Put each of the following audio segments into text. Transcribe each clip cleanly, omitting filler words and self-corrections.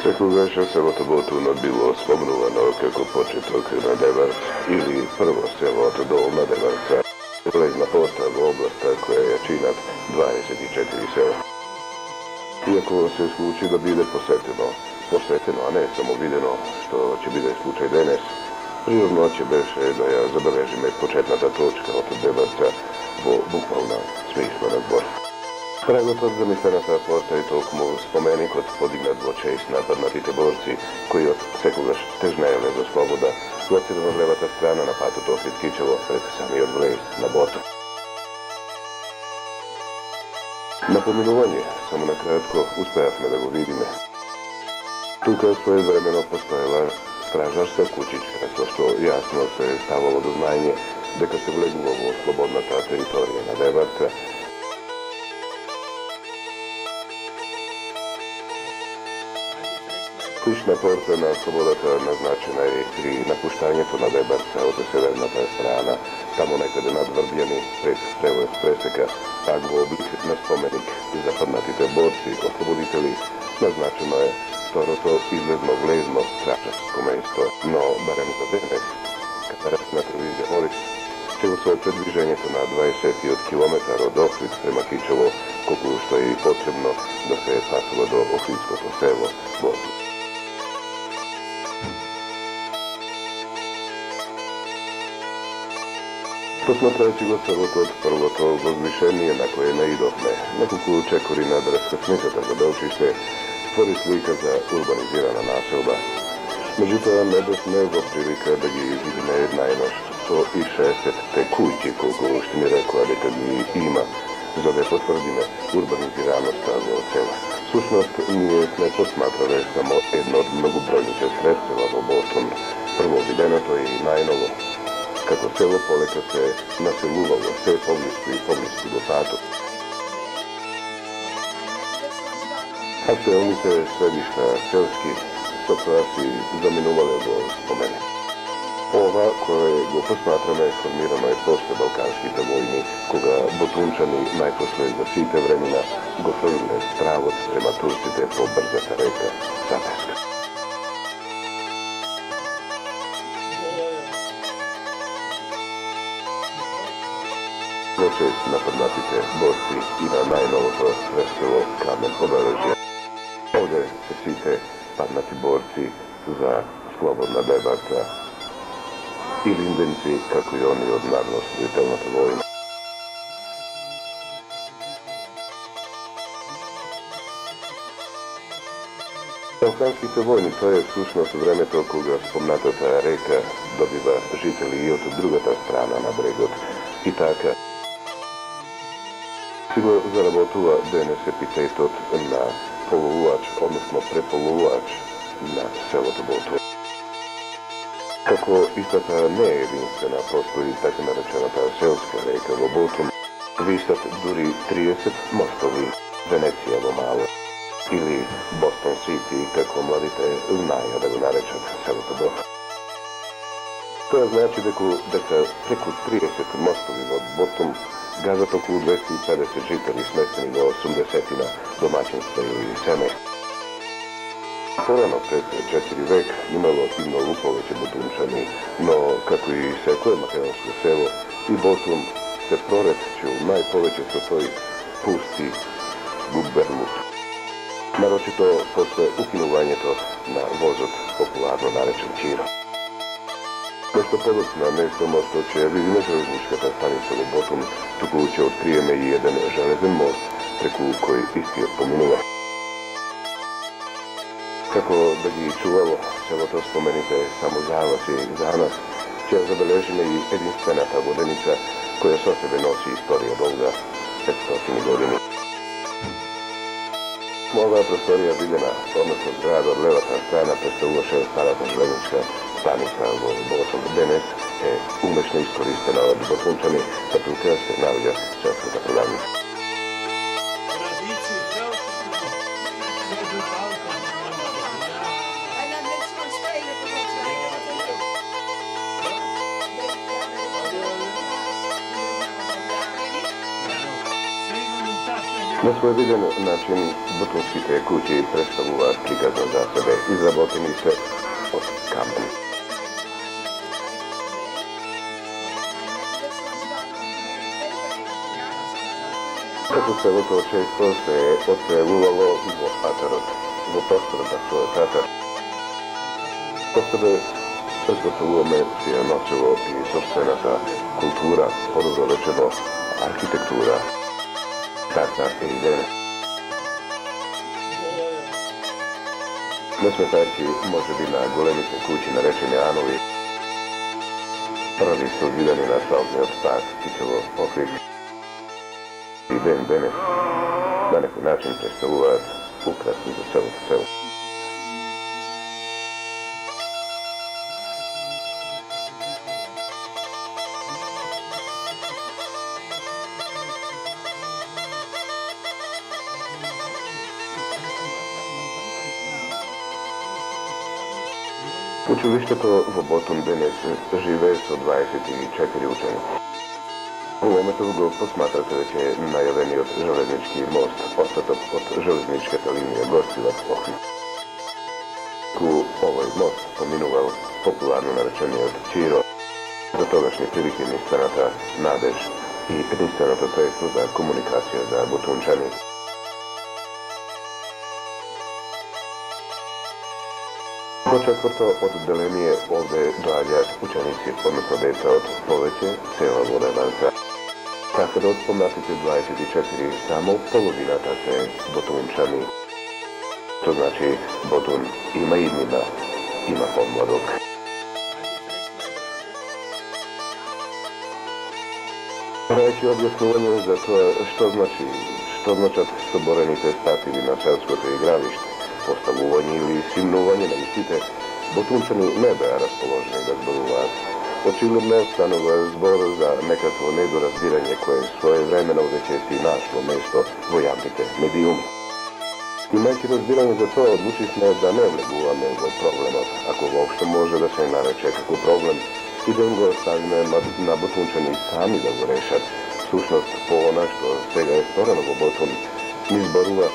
Секогаш селото Ботун било спомнувано како почеток на Деварц или прво село од Долна Деварца, влезна поста во областа која ја чинат 24 села. Иако се случи да биде посетено, а не само видено, што ќе биде случај денес, природно ќе беше да ја забележиме почетната точка од Деварца во буквална смисла на збор. Прагот од замислената поста и толкому споменикот подигнат во чест на паднатите борци, кои од секогаш тежнееле за слобода, лоцирано од левата страна на патот Охрид-Кичево пред самиот влез на Ботун. На поминување, само на кратко, успеавме да го видиме. Тука своевремено постоела стражарска куќичка, со што јасно се ставало до знаење дека се влегува во слободната територија на Деварца. Клучна порта на слободата назначена е при напуштањето на Деварца од северната страна, тамо некаде над Врбјани, пред прелез пресека, пак во облик на споменик за паднатите борци, ослободители, назначено е второто излезно-влезно стражарско место, но барем за денес, катарасна телевизија Морис, ќе со предвижењето на 20 километар од Охрид према Кичево, колку што е потребно да се патува до Охридското село Ботун. Посматрајќи го селото од првото возвишение на кое наидовме, неколку чекори над раскрсницата за Белчиште, створи слика за урбанизирана населба. Меѓутоа, не бевме во прилика да ги видиме најнаш 160 куќи, колку што ми рекоа дека ги има, за да потврдиме урбанизираноста во села. Сушност, ние сме посматрале само едно од многобројните средства во Ботун, прво виденото и најново, како село полека се населувало се поблиску до патот. Актуелните средишта селски со тоа си заминувале во спомени. Ова, кое го посматраме, формирано е после Балканските војни, кога ботунчани најпосле за сите времена го фрлиле стравот према турците по брзата река Сатеска. Во чест на паднатите борци и на најновото весело камен обележје. Овде се сите паднати борци за слободна Деварца и линденци, како и они од народно-освободителната војна. Балканските војни, тоа е всушност времето кога спомнатата река добива жители и од другата страна на брегот. И така си го заработува денес епитетот на полуулач, односно преполуулач на селото Ботун. Како истата не е единствена, постои така наречената селска река во Ботун, висат дури 30 мостови, Венеција во мало, или Бостон Сити, како младите знаја да го наречат селото Ботун. Тоа значи дека преку 30 мостови во Ботун газат околу 250 жители сместени во 80 домаќинства или семејства. Порано пред 4 век имало и многу повеќе ботунчани, но како и секое македонско село, и Ботун се проретчил најповеќе со тој пусти губерлут. Нарочито после укинувањето на возот, популарно наречен Чиро. Нешто подоцна не само што ќе видиме железничката станица во Ботун, туку ќе откриеме и еден железен мост, преку кој истиот поминува. Како да ги чувало селото спомените само за вас и за нас, ќе забележиме и единствената воденица која со себе носи историја долга 500 години. Оваа просторија видена, односно зграда од левата страна, представуваше старата железничка станица во Ботун. Денес е умешно искористена од ботунчани, па тука се наоѓа селската продавница. На свој виден начин, бутунските куќи представуваат приказна за себе, изработени се од камен. Како селото често се отсејавувало во атарот, во просторот на својот атар. По себе предпоставуваме си ја носило и собствената култура, подобро речено архитектура. Така е идеја. Не сметајќи можеби на големите куќи наречени анови, први создадени на асфалтниот пат Кичево окрик и ден денес на некој начин представуваат украсни за целото село. Училиштето во Ботун денес живее со 24 ученици. Големето го посматрате веќе најавениот железнички мост, остаток од железничката линија Гостилак-Охрид. Овој мост поминувал популарно наречениот Чиро, за тогашни прилики единствената надеж и единственото средство за комуникација за ботунчани. Во четврто одделение овде доаѓаат ученици, односно деца од повеќе села во Реванца. Така да од спомнатите 24 само половината се ботунчани. То значи Ботун има иднина, има помладок. Рајќи објаснување за тоа што значат соборените стативи на селското игралиште, поставување или симнување на истите, ботунчани не беа расположени да зборуваат. Очигледно станува збор за некакво недоразбирање кое своевремено веќе си нашло место во јавните медиуми. Имајќи разбирање за тоа, одлучивме да не влегуваме во проблемот, ако воопшто може да се нарече како проблем, и да го оставиме на ботунчани сами да го решат. Всушност, по она што сега е сторено во Ботун, ни зборува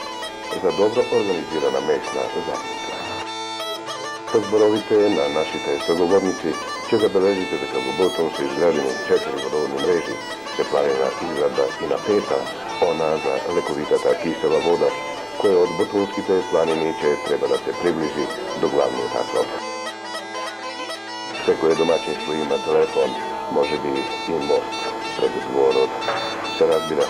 за добро организирана местна заедница. Со зборовите на нашите соговорници ќе забележите дека во Ботун се изградени 4 водоводни мрежи, се планира изградба и на пета, она за лековитата кисела вода, која од ботунските планини ќе треба да се приближи до главниот асфалт. Секој домаќинство има телефон, можеби и мост пред дворот. Се разбира,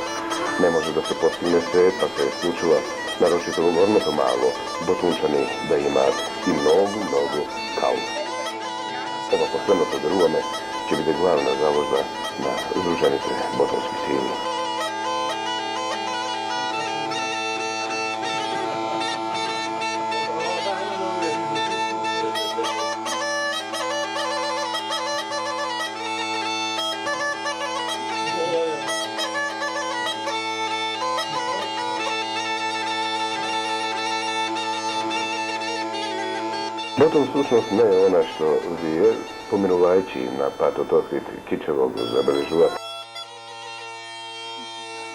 не може да се постигне се, па се случува нарочито во горното мало, ботунчани да имаат и многу каун. Ова последното, веруваме, ќе биде главна заложба на Сдружените ботунски сили. Ботун всушност не е она што вие, поминувајќи на патот Охрид Кичево, го забележувате.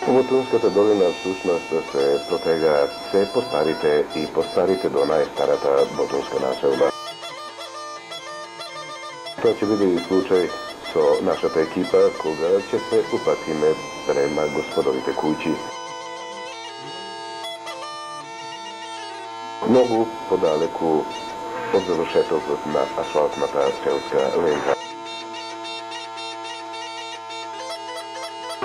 Ботунската долина всушност се протегаат се постарите и постарите до најстарата ботунска населба. Тоа ќе биде и случај со нашата екипа кога ќе се упатиме према господовите куќи. Многу подалеку од завршетокот на асфалтната селска лента.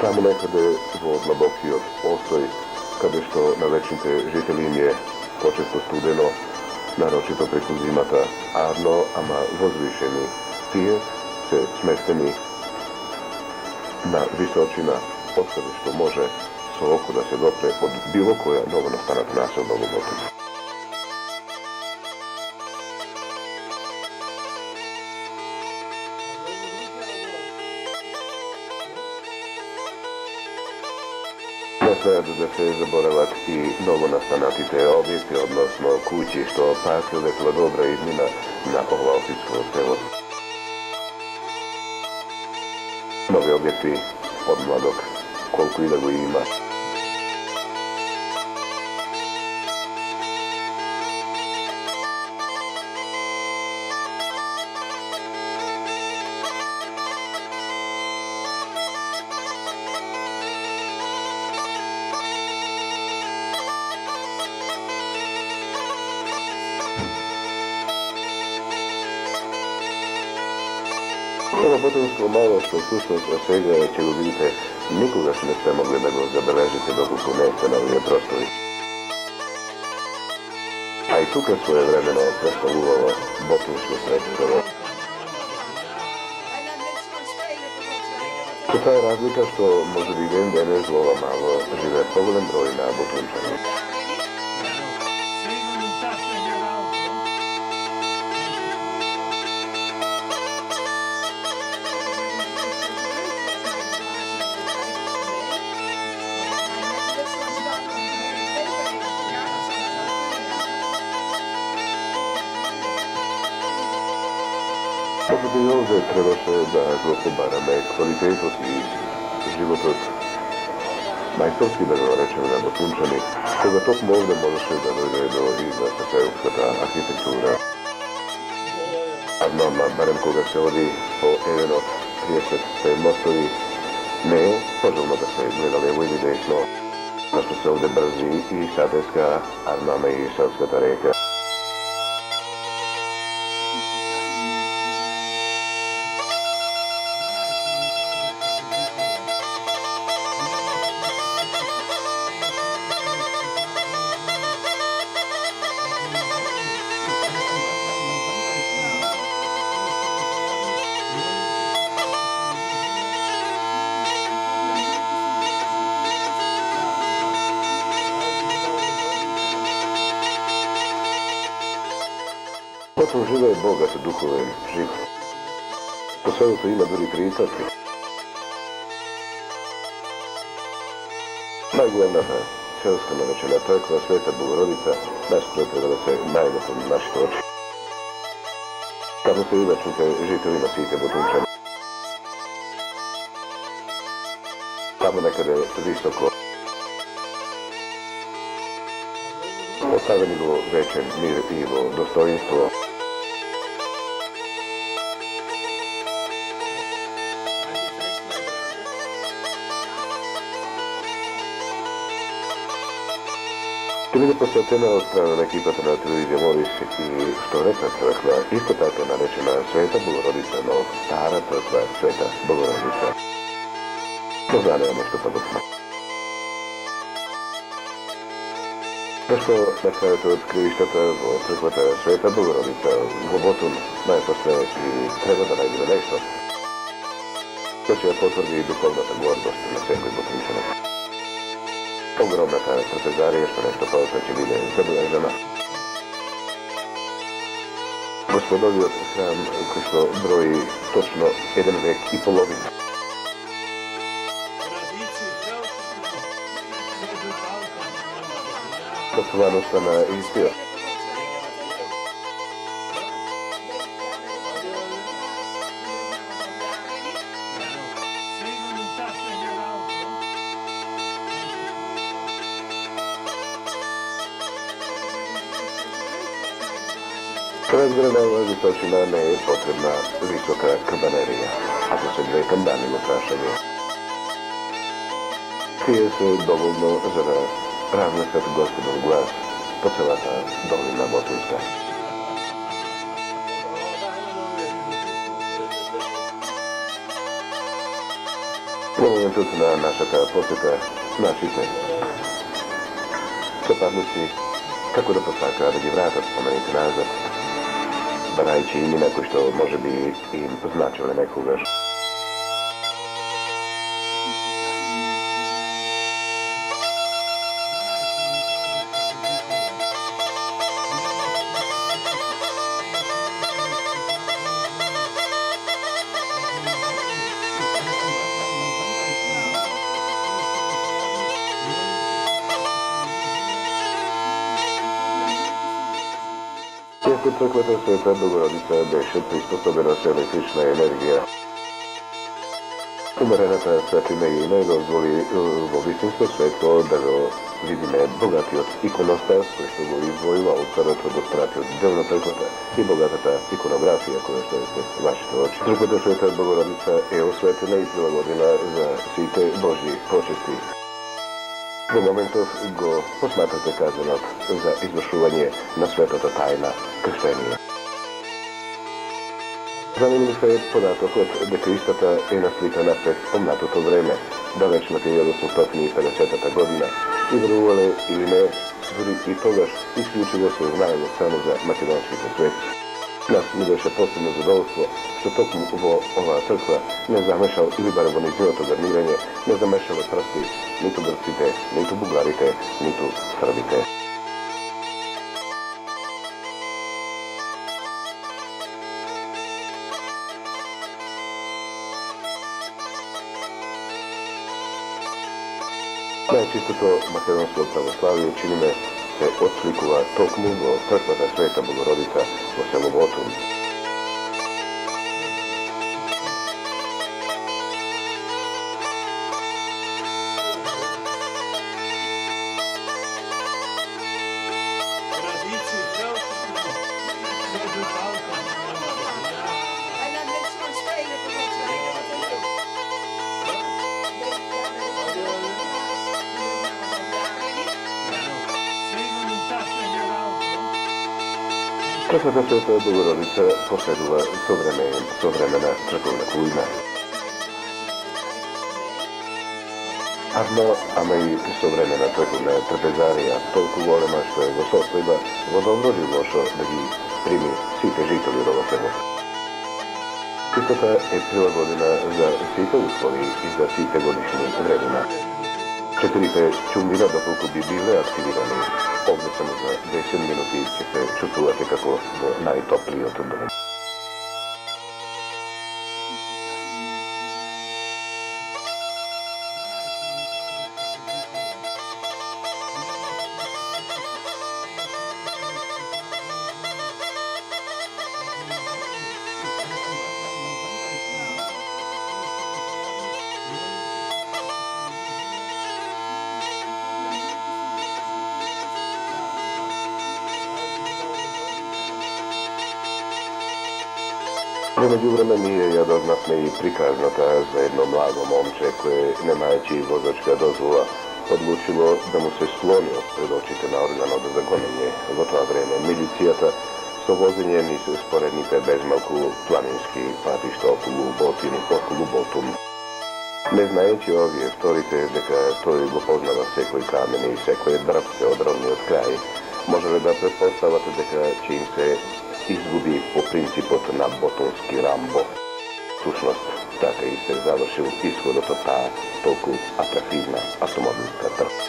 Таму некаде во длабокиот остој, каде што на вечните жители им е почесто студено, нарочито преку зимата, арно, ама возвишени, тие се сместени на височина, откаде што може со око да се допре од било која новонастаната населба во Ботун. Не следат да се заборават и новонастанатите објекти, односно куќи, што пак одекла добра иднина на ова охридско село. Нови објекти од младок, колку и да го има. Ова ботанство мало што всушност сега ќе го видите, никогаш не сте могли да го забележите доколку не сте на овие простори. А и тука своевремено представувало ботанско средство. Тоа е разлика што може би ден денес во ова мало живее поголем број на ботунчани. Може би овде требаше да го побараме квалитетот и животот, мајсторски да го речеме на ботунчани, кога токму овде можеше да дојде до израз сеопштата архитектура. Аднама, барем кога се оди по еден од 30 мостови, не е пожелно да се гледа лево или десно, зашто се овде брзи и Сатеска, аднама и Селската река. Потом живее богат духовен живот. По селото има дури 3 цркви. Најголемната селска наречена црква Света Богородица, наскоро треба да се најде под нашите очи. Таму се и вечните жители на сите ботунчани. Таму некаде високо оставени во вечен мир и во достоинство. Ќе биде посветена од страна на екипата на телевизија Морис и втората црква, исто така наречена Света Богородица, но стара црква Света Богородица. Познанеа нешто подобно. Зашто на крајето од кривиштата во црквата Света Богородица во Ботун најпосле и треба да најдеме нешто кој ќе ја потврди духовната гордост на секој ботунчанин. Огромната трапезарија што нешто повеќе ќе биде забележана. Господовиот храм кој што брои точно 1 век и половина. Постваноста на истиот. Разграна ова височина не е потребна висока кабанерија, ако се две камбани во прашање. Тие се доволно за да разнесат Господов глас по целата долина Ботунска. Во моментот на нашата посета, нашите сопарници како да посакаат да ги вратат спомените назад, барајќи имена кои што може би им значиле некогаш. Иако црквата Света Богородица беше приспособена со електрична енергија, умерената светлина и не дозволи во вистинско светло да го видиме богатиот иконостас кој што го издвојува олтарот од остратиот дел на црквата и богатата иконографија која што е пред вашите очи. Црквата Света Богородица е осветена и прилагодена за сите Божји почести. Во моментов го посматрате казанот за извршување на светата тајна крштение. Занимлив е податокот дека истата е насликана пред спомнатото време, далечната 1850 година, и верувале или не, дури и тогаш исклучиво се знаело само за македонските светци. Нас ми беше посебно задоволство што токму во оваа црква не замешал или барем во нејзиното гарнирање не замешале прсти ниту грците, ниту бугарите, ниту србите. Најчистото македонско православие, чини ме, се отсликува токму во црквата Света Богородица во село Ботун. Црквата Света Богородица поседува современа црковна кујна. Ама и современа црковна трпезарија, толку голема што е во состојба во добро и лошо да ги прими сите жители од ова село. Истата е прилагодена за сите услови и за сите годишни времена. 4 чумбина, доколку би биле активирани, овде само за 10 минути ќе се чувствувате како во најтоплиот дом. Во меѓувреме ние ја дознавме и приказната за едно младо момче кое, немајќи возачка дозвола, одлучило да му се склони пред очите на органот за гонење. Во тоа време милицијата со возење низ споредните безмалку планински патишта околу Ботун. Не знаејќи овие вторите дека тој го познава секој камен и секој дрвце од ровниот крај, можеле да претпостават дека ќе им се изгуби по принципот на ботонски Рамбо. Сушност, така и се завршил исходот од таа толку атрактивна автомобилска трка.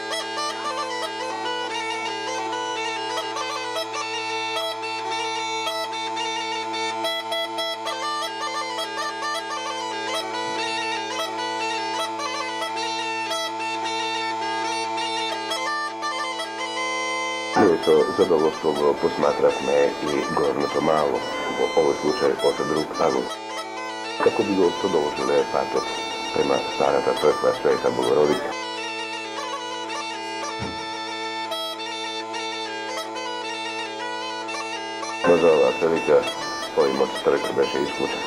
Ние со задоволство го посматравме и горното мало, во овој случај од друг агол. Како би го продолжиле патот према старата црква Света Богородица. Но за оваа прилика поимот трк беше исклучен.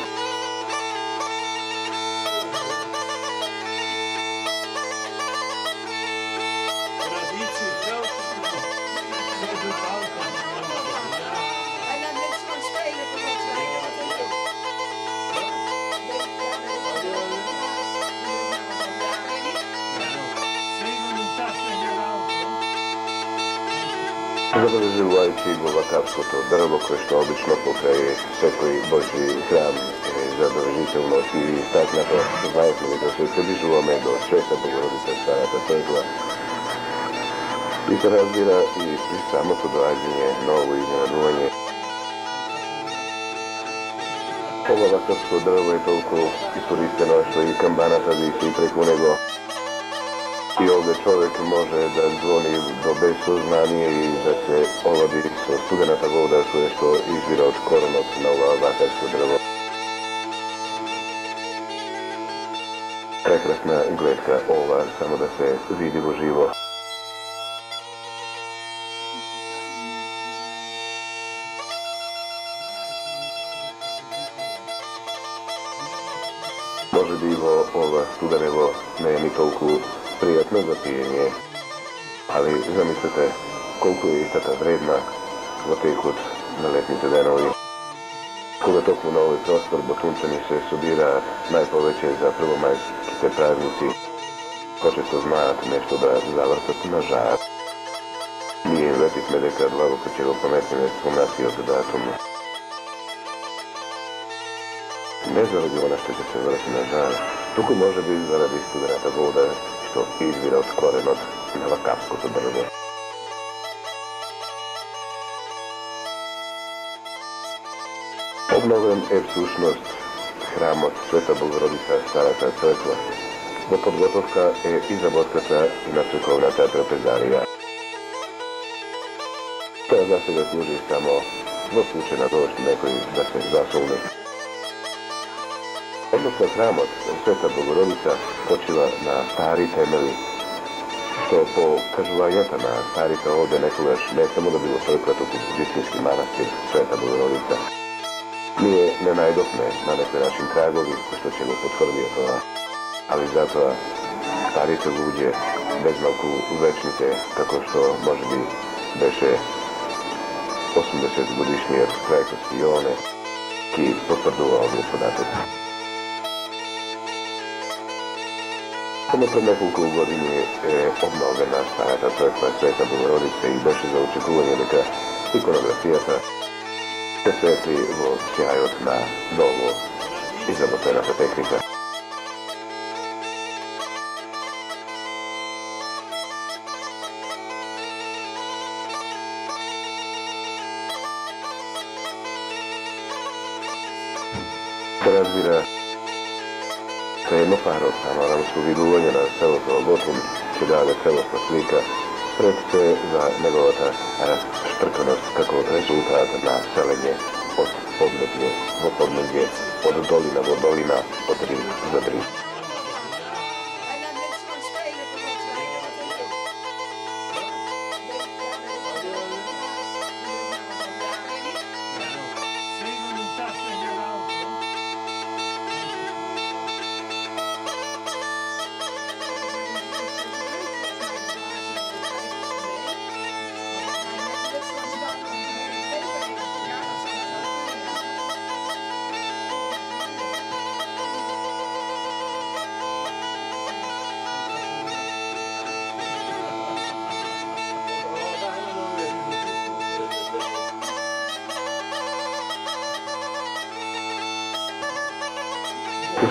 Забележувајќи го вакавското дрво кој што обично покрај секој Божи храм е забележително и истакнато, знаете дека се приближуваме до Света Богородица старата црква и се разбира и при самото доаѓање ново изненадување. Ова вакавско дрво е толку искористено што и камбаната виси преку него. И овде човек може да звони до безсознание и да се олади со студената вода која што извира од коронот на ова вакавско дрво. Прекрасна гледка ова, само да се види во живо. Може би во ова студенево не е ни толку пријатно за пиење, али замислете колку е истата вредна во текот на летните денови. Кога токму на овој простор ботунчани се собираат најповеќе за првомајските празници, почесто знаат нешто да завртат на жар. Ние им ветивме дека длабоко ќе го пометиме спомнатиот датум. Не заради она што ќе се врти на жар, туку може би заради студената вода што извира од коренот на вакавското дрво. Обновен е всушност храмот Света Богородица Старата црква. Во подготовка е изработката и на црковната трапезарија. Тоа за сега служи само во случај на дожд некој да се засолни. Односно храмот Света Богородица почива на стари темели, што по кажувањата на старите овде некогаш не само да било црква, туку вистински манастир Света Богородица. Ние не најдовме на некој начин крагови кои што ќе го потврдија тоа, али затоа старите луѓе, безмалку вечните, како што можеби беше 80 годишниот Крајковски Јоване, ки потврдува овие податоци. Само пред неколку години е обновена старата црква Света Богородица и беше за очекување дека иконографијата се светли во сјајот на ново изработената техника. Се разбира, се еднофарно панорамско видување на селото Ботун ќе даде целосна слика пред се за неговата штрканост како резултат на селење од поднеблje во поднеблje, од долина во долина, од рив за рив.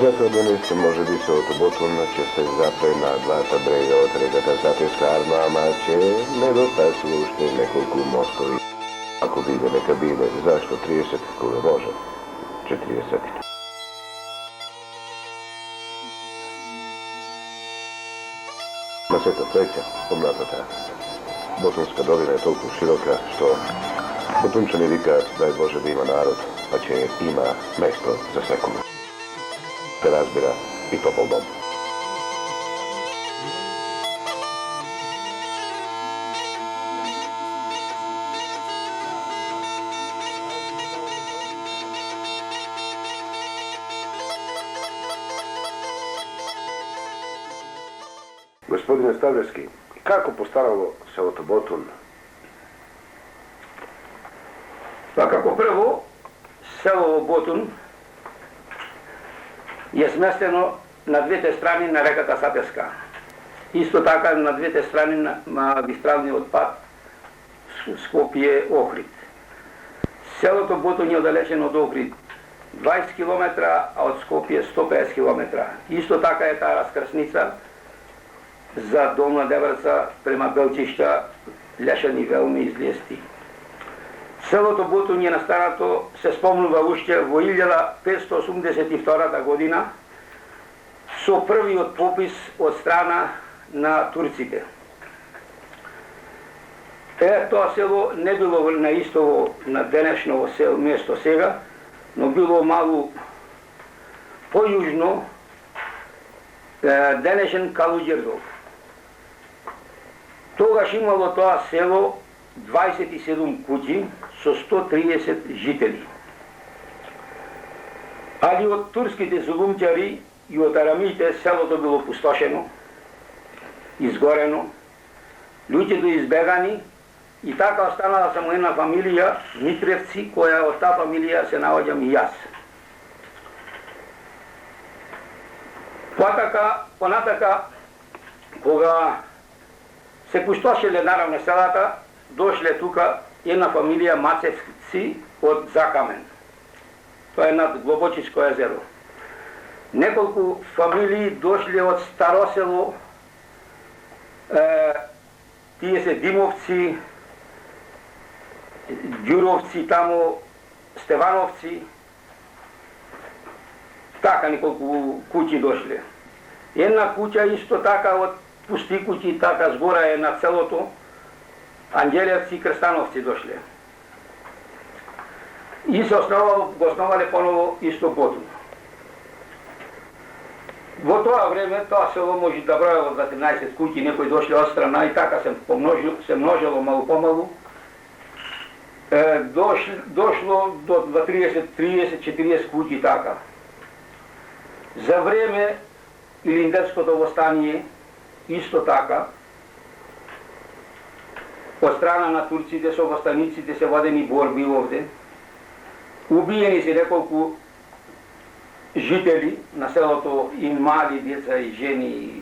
Затоа денес може би селото Ботун ќе се запре на двата брега од реката Запеска Арно, ама ќе недостасува уште неколку мостови. Ако биде, нека биде. Зашто 30, кога може? 40. На сета среќа, помнатата Ботунска долина е толку широка, што ботунчани викаат, дај Боже да има народ, па ќе има место за секој. Се разбира и топол дом. Господине Ставлевски, како постарало селото Ботун? Па како прво, село Ботун е сместено на двете страни на реката Сапеска. Исто така на двете страни на магистралниот пат Скопје-Охрид. Селото Ботун е оддалечено од Охрид 20 км, а од Скопје 150 км. Исто така е таа раскрсница за Долна Деврца према Белчишта, Лешани велми излести. Селото Ботун на старото се спомнува уште во 1582 година со првиот попис од страна на турците. Тоа село не било на истово на денешново место сега, но било малу појужно денешен Калуѓердол. Тогаш имало тоа село 27 куќи со 130 жители. Али од турските зулумчари и од арамиите селото било пустошено, изгорено, луѓето избегани И така останала само една фамилија, Митревци, која од таа фамилија се наоѓам и јас. Понатака, кога се пуштошеле наравно селата, дошле тука една фамилија Мацевци од Закамен. Тоа е над Глобочичко езеро. Неколку фамилии дошле од Старосело, тие се Димовци, Ѓуровци, таму Стевановци, така неколку куќи дошле. Една куќа исто така од пусти куќи, така згора е на селото, Анđелевци и Крстановци дошле. И се го основале поново исто Ботун. Во тоа време, тоа село може да броја од 13 куќи, некои дошле од страна и така се множило малу помалу. Дошло до 30-40 куќи така. За време Илиндерското востание, исто така, од страна на турците со востаниците се водени борби овде. Убиени се неколку жители на селото, и мали деца, и жени, и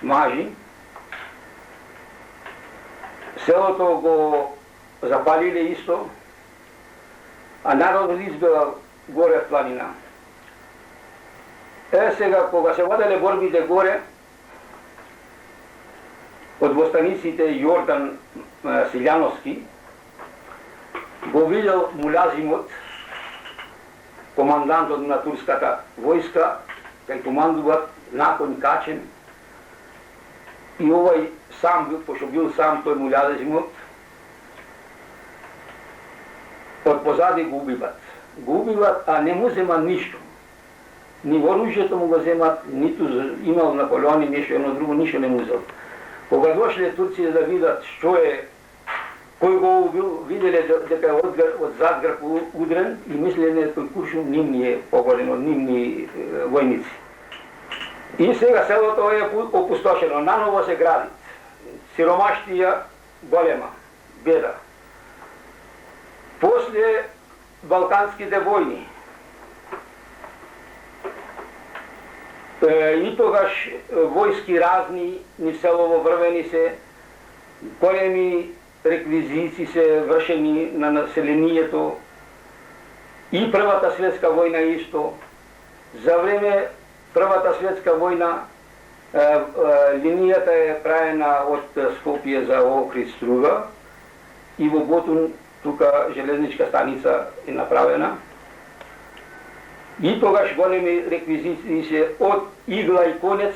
мажи. Селото го запалиле исто, а народот избегал горе в планина. Сега, кога се воделе борбите горе, од востаниците Јордан Силјановски, го видел Мулазимот, командантот на турската војска, кај командуват након качен, и овој сам бил, пошто бил сам тој Мулазимот, од позади го убиват. Го убиват, а не му земат ништо. Ни оружјето му го земат, ниту имал Наполеони нешто, едно друго, ништо не му зел. Кога дошле турците да видат што е, кој го убил, виделе дека е од зад грб удрен и мислеле тој куршум нивни е погоден од нивни војници. И сега селото е опустошено, наново се гради. Сиромаштија голема, беда. После Балканските војни, и тогаш војски разни ни селово врвени се, големи реквизици се вршени на населението, и Првата светска војна исто. За време Првата светска војна линијата е праена од Скопје за Охрид Струга и во Ботун тука железничка станица е направена. И тогаш големи реквизиции се од игла и конец,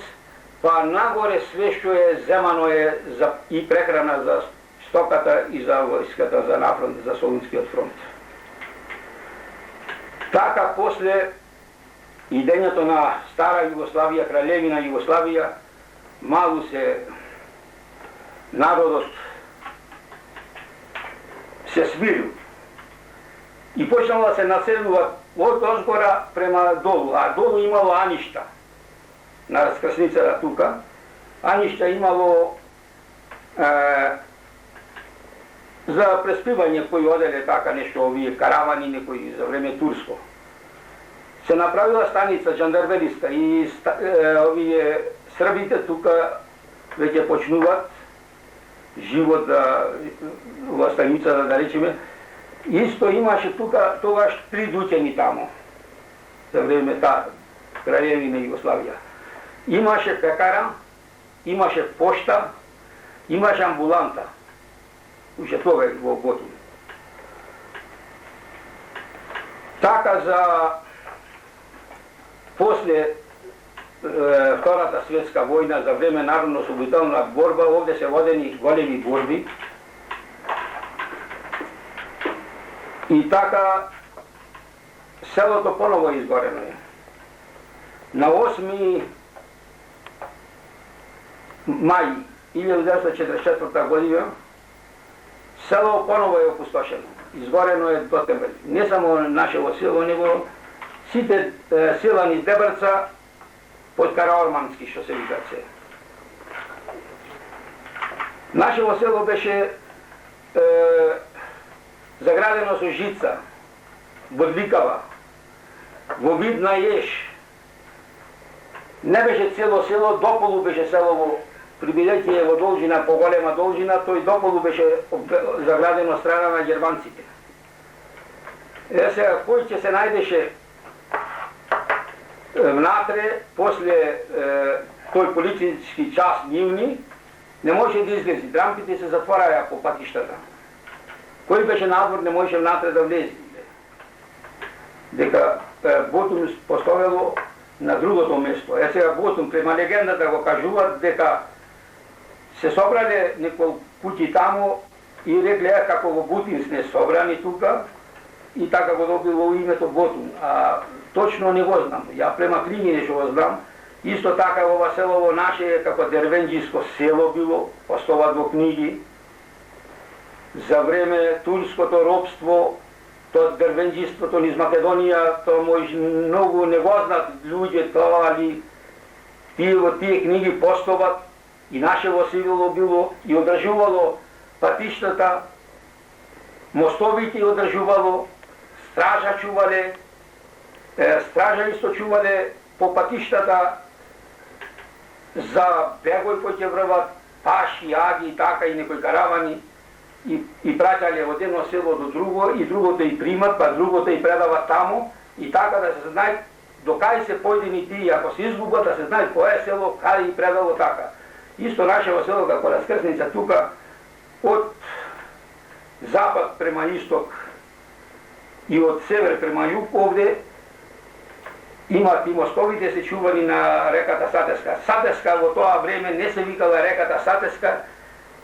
па нагоре све што е земано е за и прехрана за стоката и за војската за нафронт, за Солунскиот фронт. Така после идењето на Стара Југославија, Краљевина Југославија, малу се народот се свирил и почнало да се населува од озгора према долу, а долу имало Аништа, на раскрсницата тука. Аништа имало за преспивање кои оделе така нешто, овие каравани, некои за време турско. Се направила станица жандармериска и овие србите тука веќе почнуваат живот во станицата, да речеме. Исто имаше тука тогаш 3 дуќани таму, за време Краљевина Југославија. Имаше пекара, имаше пошта, имаше амбуланта. Уште тога во Ботун. Така за после Втората светска војна, за време народно-освободителна борба, овде се водени големи борби. И така селото поново изгорено е. На 8 мај 1944 година село поново е опустошено. Изгорено е до тембели. Не само нашево село, него сите села низ Дебрца под Караормански, што се викат се. Нашево село беше заградено со жица, бодликава, во вид на еш. Не беше цело село, дополу беше селово, прибилеќи е во должина, поголема должина, тој дополу беше заградено страна на германците. Сега, кој ќе се најдеше внатре, после тој политички час нивни, не може да излези. Дрампите се затвораја по патиштата. Кој беше надвор, не може внатре да влези. Дека Ботум поставило на другото место. Сега Ботум, према легендата го кажуваат дека се собрале некои куќи таму и рекле како во Бутин сме собрани тука и така го добило името Ботум. А точно не го знам. Ја према книги нешто го знам. Исто така ова селово наше како дервенџиско село било, постоват во книги. За време турското робство, тоа дервенџиството низ Македонија, тоа може многу не го знаат луѓе тоа, али тие во тие книги постоват и наше во село било и одржувало патиштата, мостовите одржувало, стража чувале, стража исто чувале по патиштата за бегој кој ќе врват паши, аги и така и некои каравани и праќале од едно село до друго и другото и примат, па другото и предават таму и така да се знае до кај се појдени тие, ако се изгубат да се знае кое село, каде и предало така. Исто нашево село како раскрсница тука од запад према исток и од север према југ овде имат и мостовите се чувани на реката Сатеска. Сатеска во тоа време не се викала реката Сатеска,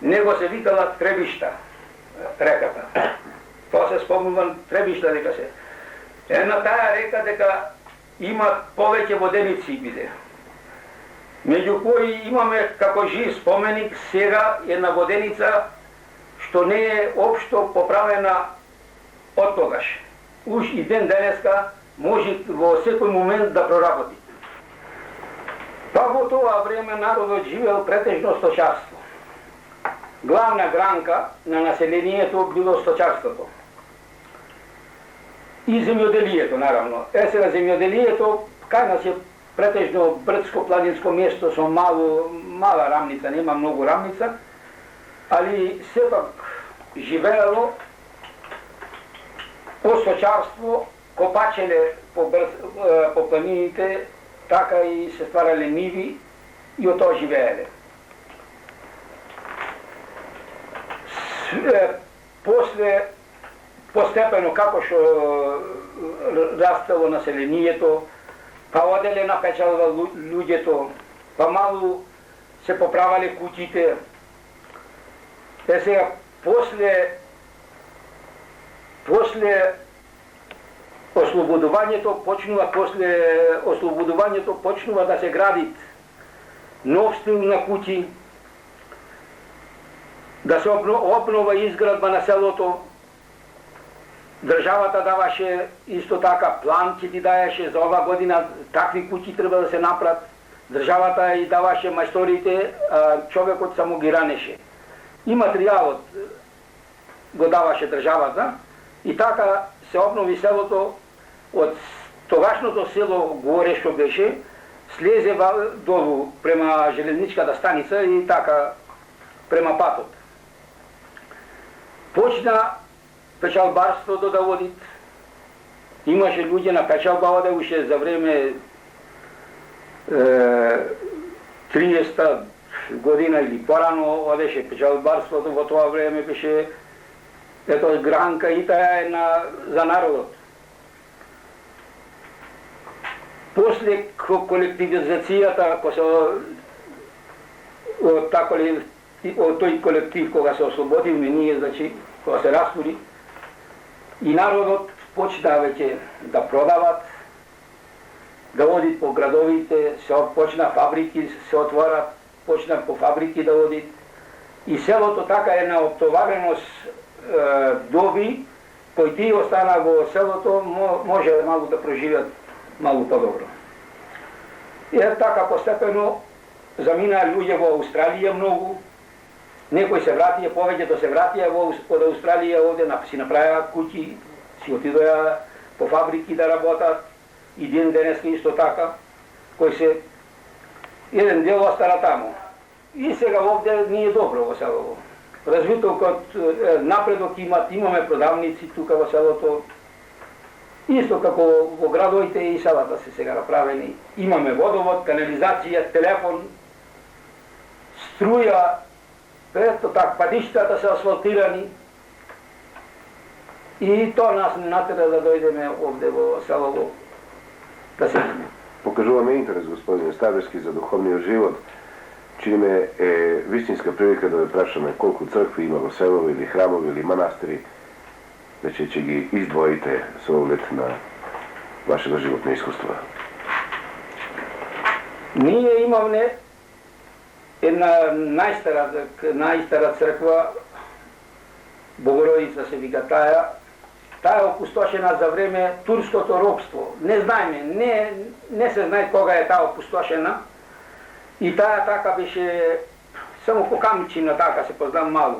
него се викала Требишта реката. Тоа се спомнува Требишта дека се. На таа река дека има повеќе воденици биде. Меѓу кои имаме како жив споменик сега една воденица што не е општо поправена од тогаш. Уж и ден денеска може во секој момент да проработи. Па во тоа време народот живеел претежно сточарство. Главна гранка на населението било сточарството. И земјоделието, наравно. Сега земјоделието, кај нас е претежно брдско-планинско место со мала рамница, нема многу рамница, али сепак живеело по сточарство, копачеле по планините, така и се стварале ниви и од тоа живееле. После, постепено, како што растело населението, па оделе напечалва луѓето, па малу се поправале куќите. Сега, после ослободувањето почнува да се гради нов стил на куќи, да се обнова изградба на селото. Државата даваше исто така план, ќе ти даеше за ова година такви куќи треба да се направат. Државата и даваше мајсторите, а човекот само ги ранеше. И материјалот го даваше државата и така се обнови селото од тогашното село горе што беше, слезе долу према железничката станица и така према патот. Почна печалбарството да води. Имаше луѓе на печалба оде уште за време 30 година или порано одеше печалбарството, во тоа време беше ето гранка и таа е за народот. После колективизацијата, од тој колектив кога се ослободивме ние, значи, кога се растури, и народот почна веќе да продават, да одит по градовите, се почна фабрики, се отворат, почна по фабрики да одит, и селото така е на оптовареност доби, кои тие остана во селото, може малку да проживеат малку подобро. И така постепено заминаа луѓе во Австралија многу, Некои се вратија, повеќето се вратија од Австралија овде, си направија куќи, си отидоа по фабрики да работат, и ден денеска исто така, кој се еден дел остана таму. И сега овде не е добро во селото. Развитокот, напредок имаме продавници тука во селото, исто како во градовите и селата се сега направени. Имаме водовод, канализација, телефон, струја, ето так, патиштата се асфалтирани. И тоа нас не натера да дојдеме овде во селото да се видиме. Покажуваме интерес, господине Ставрески, за духовниот живот. Чини ме е вистинска прилика да ве прашаме колку цркви има во селови или храмови или манастири, веќе ќе ги издвоите со оглед на вашето животно искуство. Ние имаме една најстара црква, Богородица се вика таа е опустошена за време турското робство. Не знаеме, не се знае кога е таа опустошена. И таа така беше само по камичина, така се познам малу.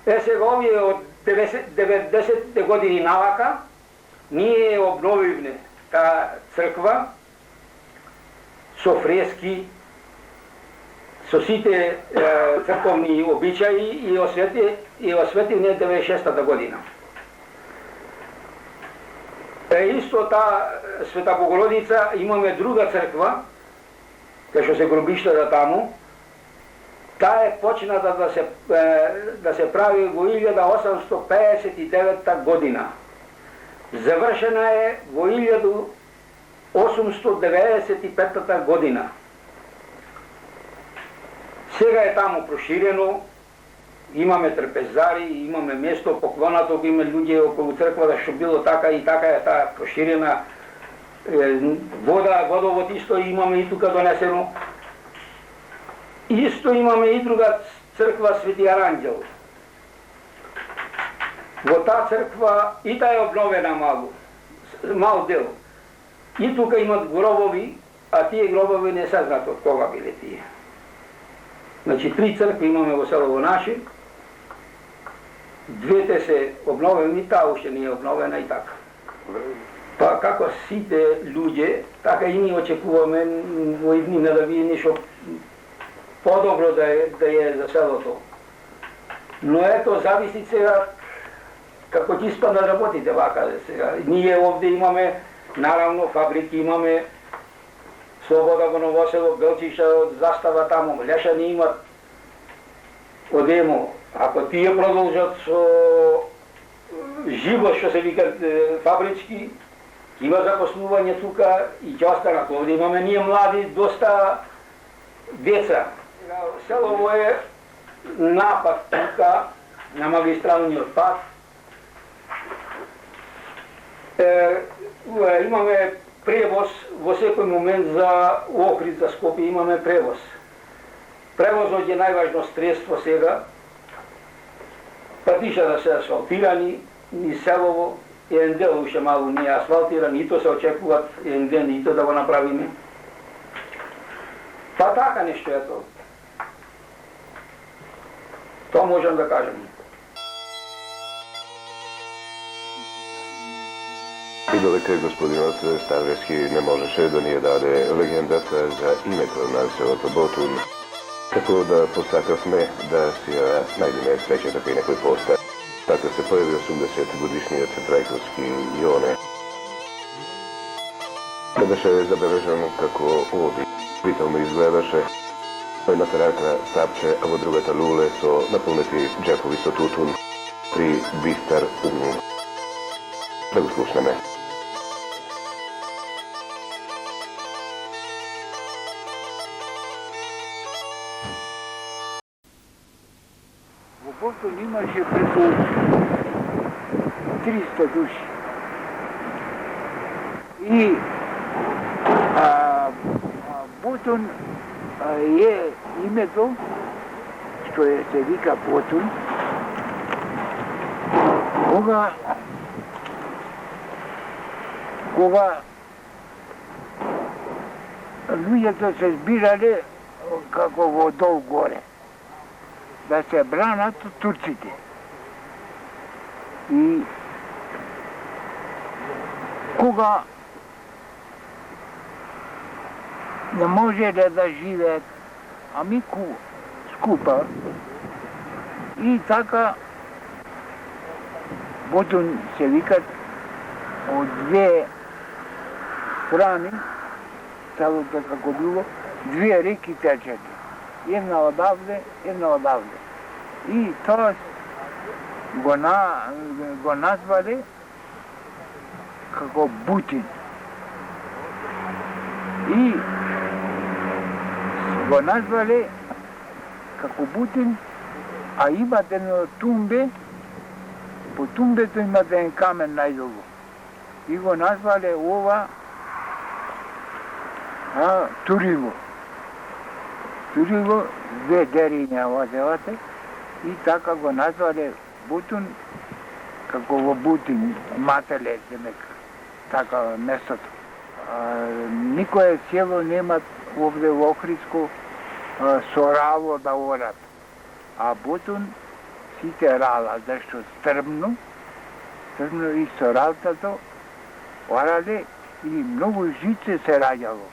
Сега овие од 90-те години навака, ние обновивме таа црква со фрески, со сите црковни обичаи и осветивме 96-та година. Исто таа Света Богородица имаме друга црква, кај што се гробиштата таму. Таа е почната да се прави во 1859 година. Завршена е во 1895 година. Сега е таму проширено, имаме трпезари, имаме место поклонато, има луѓе околу црквата што било така и така е таа проширена. Водовод исто имаме и тука донесено. Исто имаме и друга црква Свети Аранđел. Во таа црква и таа е обновена мал дел. И тука имат гробови, а тие гробови не се знаат од кога биле тие. Значи 3 цркви имаме во село наше. Двете се обновени, таа уште не е обновена и така. Па како сите луѓе, така и ние очекуваме во иднина да види нешто подобро да е за селото. Но ето, зависи сега како ќе испадна работите вака сега. Ние овде имаме, наравно, фабрики имаме, Слобода во Новосело, Белчиша, од Застава таму, Лешани имат, одемо. Ако тие продолжат со живот, што се викат фабрички, има запослување тука и ќе останат. Овде имаме ние млади, доста деца. Селово е напад тука, на магистралниот пат. Имаме превоз во секој момент за Охрид, за Скопје имаме превоз. Превозот е најважно средство сега. Патишата се асфалтирани, ни селово, еден дел уште малу не е асфалтиран, и то се очекуват еден ден и то да го направиме. Па така нешто е тоа. Тоа можам да кажем. И додека господинот Ставрески не можеше да ни даде легендата за името на селото Ботун, како да посакавме да си ја најдеме среќата кај некој поста. Така се појави 80-годишниот Трајковски Јоне. Не беше забележан како оди. Витално изгледаше. Едната рака стапче, а во другата луле со наполнети джепови со тутун при бистар ум. Да го слушнеме. Во Ботун имаше преку 300 души. И Ботун е името што се вика Ботун. Кога луѓето се збирале како во дол горе. да се бранат од турците. И кога не може да живеат, ами скупа, и така Ботун се викат од две страни, целото како било, две реки течат. Една одавде, една одавде. И тоа го назвале како Бутин. И го назвале како Бутин, а имат едно тумбе, по тумбето имат еден камен најдолго. И го назвале ова Туриго. Туриго, две дериња одевате, и така го назвале Бутун, како во Бутин, Мателе, демека, така местото. Никое село немат овде во Охридско сораво да орат. А Ботун сите рала, зашто стрмно и соралцато орале и многу жице се раѓало.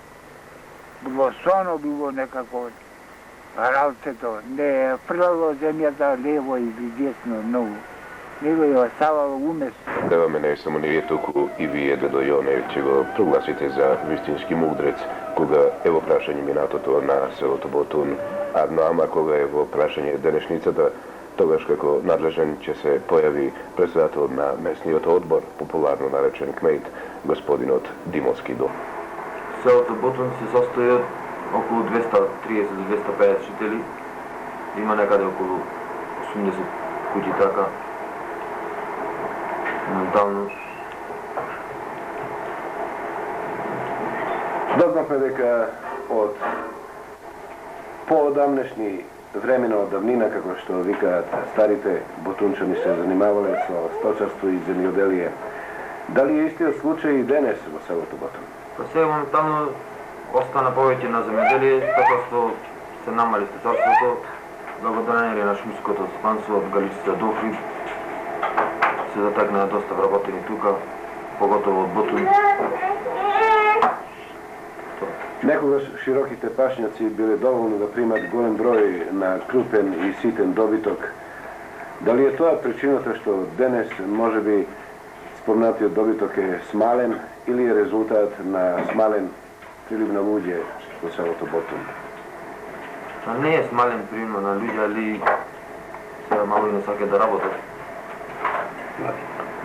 Било соно, било некако ралцето, не фрлало земјата лево или десно многу, него ја оставало умесно. Ева ме не само ние туку и вие, дедо Јоне, ќе го прогласите за вистински мудрец, кога е во прашање минатото на селото Ботун, а ама кога е во прашање денешницата, тогаш како надлежен ќе се појави председател на местниот одбор, популарно наречен кмет, господинот Димовски дом. Селото Ботун се состои од околу 230-250 жители, има некаде околу 80 куќи така. Моментално дознавме дека од поодамнешни времена од давнина, како што викаат старите, ботунчани се занимавале со сточарство и земјоделие. Дали е истиот случај и денес во селото Ботун? Па сега моментално остана повеќе на земјоделие, така што се намали сточарството, благодарение на шумското стопанство од Галичица до Охрид. Се затекнаа доста вработени тука, поготово од Ботун. Некогаш широките пашњаци биле доволни да примат голем број на крупен и ситен добиток. Дали е тоа причината што денес можеби спомнатиот добиток е смален или е резултат на смален прилив на луѓе во селото Ботун? Не е смален прилив на луѓе, али сега малку не саке да работат.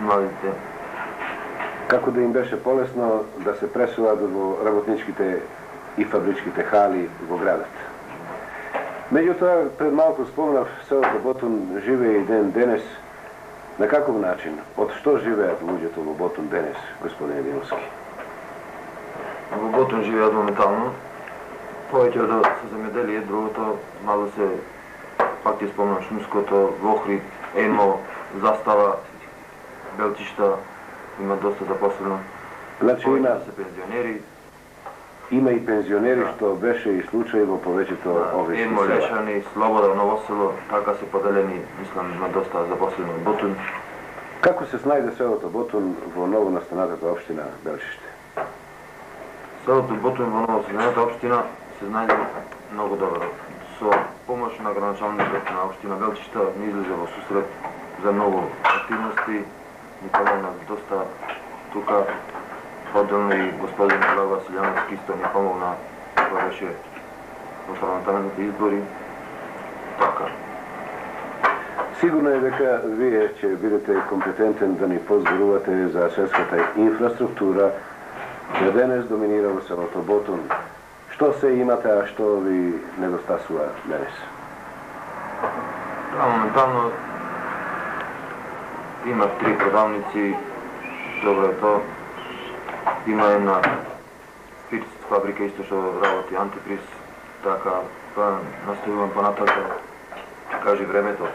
Младите. Како да им беше полесно да се пресуваат во работничките и фабричките хали во градот. Меѓутоа, пред малку спомнав, селото Ботун живее и ден денес. На каков начин? Од што живеат луѓето во Ботун денес, господин Димовски? Во Ботун живеат моментално. Повеќе од со земјоделие, другото мало се, пак ти спомнам, шумското, во Охрид, Емо, Застава, Белчишта, има доста запослено. Значи има се пензионери. Има и пензионери, што беше и случај во повеќето овие Емо, села. Лешани, Слобода, Новосело, така се поделени, мислам, има доста запослено во Ботун. Како се снајде селото Ботун во новонастанатата општина Белчиште? Селото Ботун во новонастанатата општина се најде многу добро. Со помош на граначалникот на општина Белчишта ни излезе во сусрет за многу активности, ни помогна доста тука. Одделно и господин Лев Василјановски исто ни помогна кога беше во парламентарните избори. Така. Сигурно е дека вие ќе бидете компетентен да ни позборувате за селската инфраструктура која денес доминира во селото Ботун. Што се имате, а што ви недостасува денес? Да, моментално има 3 продавници, добро е тоа. Има една спирт фабрика исто што работи антиприз, така наставувам понатака, кажи времето,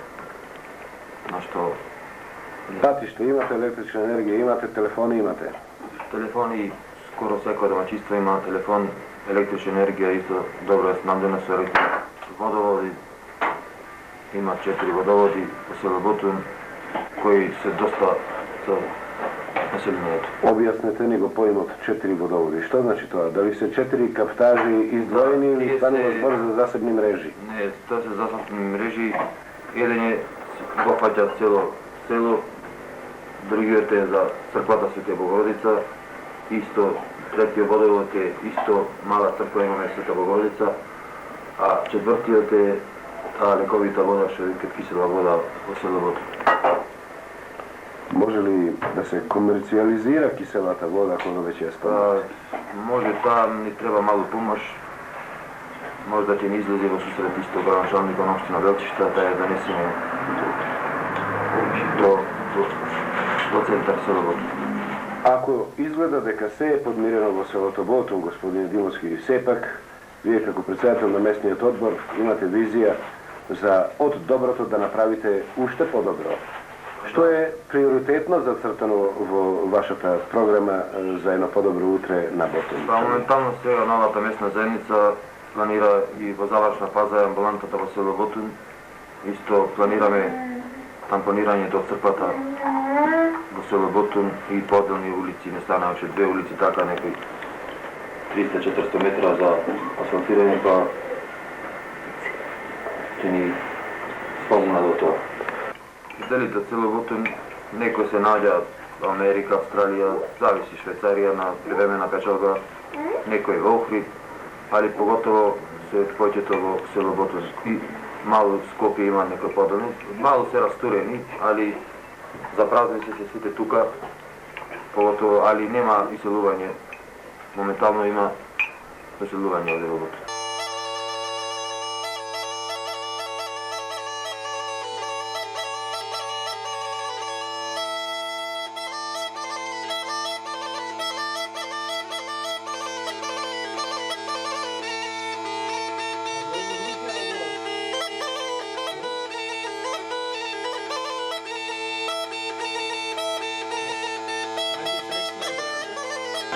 на што... Патиште имате, електрична енергија имате, телефони имате? Телефони, скоро секој домаќинство има телефон, електрична енергија исто добро е снабдена со водоводи. има 4 водоводи во село Ботун, кои се доста за населението. Објаснете ни го поимот 4 водоводи. Што значи тоа? Дали се 4 каптажи издвоени или станува збор за засебни мрежи? Не, тоа се засебни мрежи. Еден е го фаќа цело село, другиот е за црквата Света Богородица, исто третиот водовод е исто мала црква имаме Света Богородица, а четвртиот е таа лековита вода што е кисела вода во село Ботун. Може ли да се комерциализира киселата вода кога веќе е спомнат? Може, таа ни треба малку помош. Може да ќе ни излезе во сусрет исто градоначалникот на општина Белчишта, да ја донесеме до центар село Ботун. Ако изгледа дека се е подмирено во селото Ботун, господин Димовски, сепак, вие како председател на местниот одбор имате визија за од доброто да направите уште подобро. Што е приоритетно зацртано во вашата програма за едно подобро утре на Ботун? Моментално сега новата местна заедница планира и во завршна фаза амбулантата во село Ботун. Исто планираме тампонирањето од црквата во село Ботун и поделни улици, не стана уште 2 улици, така некои 300-400 метра за асфалтирање, па ќе ни спомна до тоа. Делите цело Ботун, некој се наѓа Америка, Австралија, зависи Швейцарија на привремена печалба, некој во Охрид, али поготово се повеќето во село Ботун. И мало Скопје има некој поделни, мало се растурени, али за празници се сите тука, поготово, али нема иселување. Моментално има иселување од Ботун.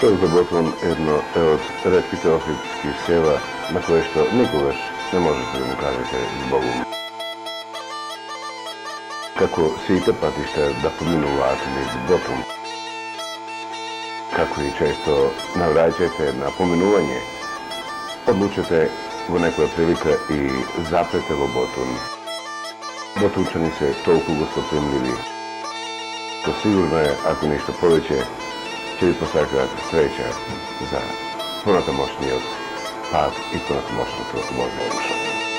Селото Ботун едно е од ретките охридски села на кое што никогаш не можете да му кажете збогум. Како сите патишта да поминуваат низ Ботун, како и често навраќате на поминување, одлучете во некоја прилика и запрете во Ботун. Ботунчани се толку гостопримливи. То сигурно е, ако ништо повеќе, ќе ви посакаат среќа за понатамошниот пат и понатамошното Божјо